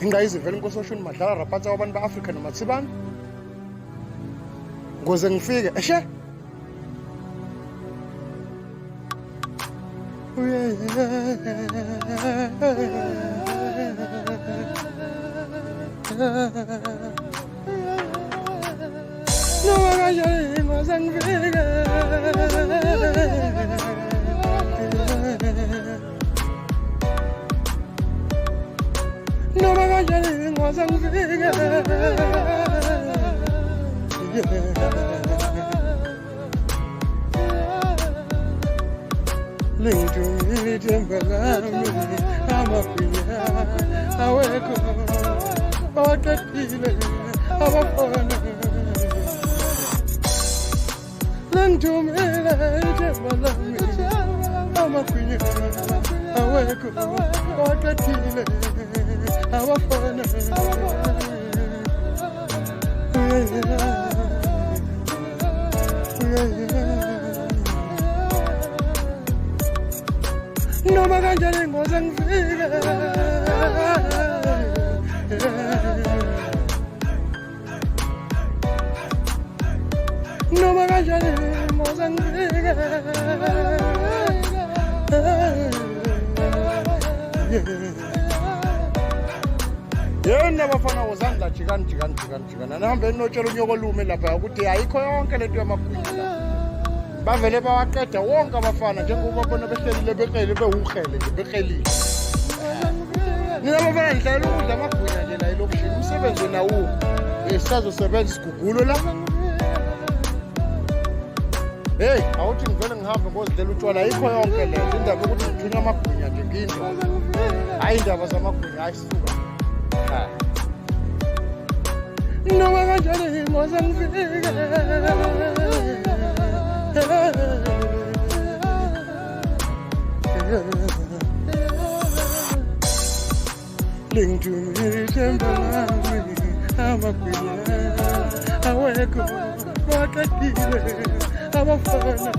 ngingayizivela inkosi oshuni madlala rapatsa wabantu ba-Afrika namathibane ngoze ngifike eshe noma kanjani ngoze ngifike noma kanjani ngoze ngifike lingithumile ithemba lami amagwinya awekho bawaqedile abafana lingithumile ithemba lami amagwinya awekho bawaqedile abafana noma kanjani ngoze ngifike noma kanjani ngoze ngifike yena bafana wozandla jikani nihambeni notshela unyoko lume lapha ukuthi ayikho yonke lento yamagwinya bavele bawaqeda wonke abafana njengoba bona behlelile beqele bewuhlele nje beqelile nina bafana nihlalela ukudla amagwinya nje la elokishini umsebenzi nawo sisazosebenza isigugulo la hey awuthi ngivele ngihambe ngozidlela utshwala ayikho yonke lento indaba yokuthi ngithunya amagwinya nje ngindlo hayi indaba zamagwinya ayisuka noma kanjani ngoze ngifike lingithumile ithemba lami amagwinya awekho bawaqedile abafana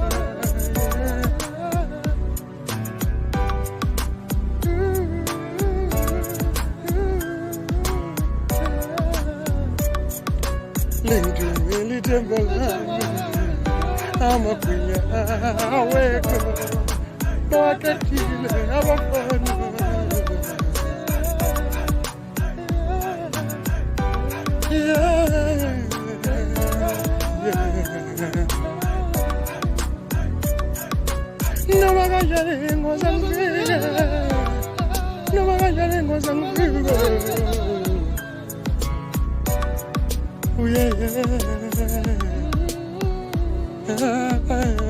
lingithumile ithemba lami amagwinya awekho bawaqedile abafana noma kanjani ngoze ngifike noma kanjani ngoze ngifike yeah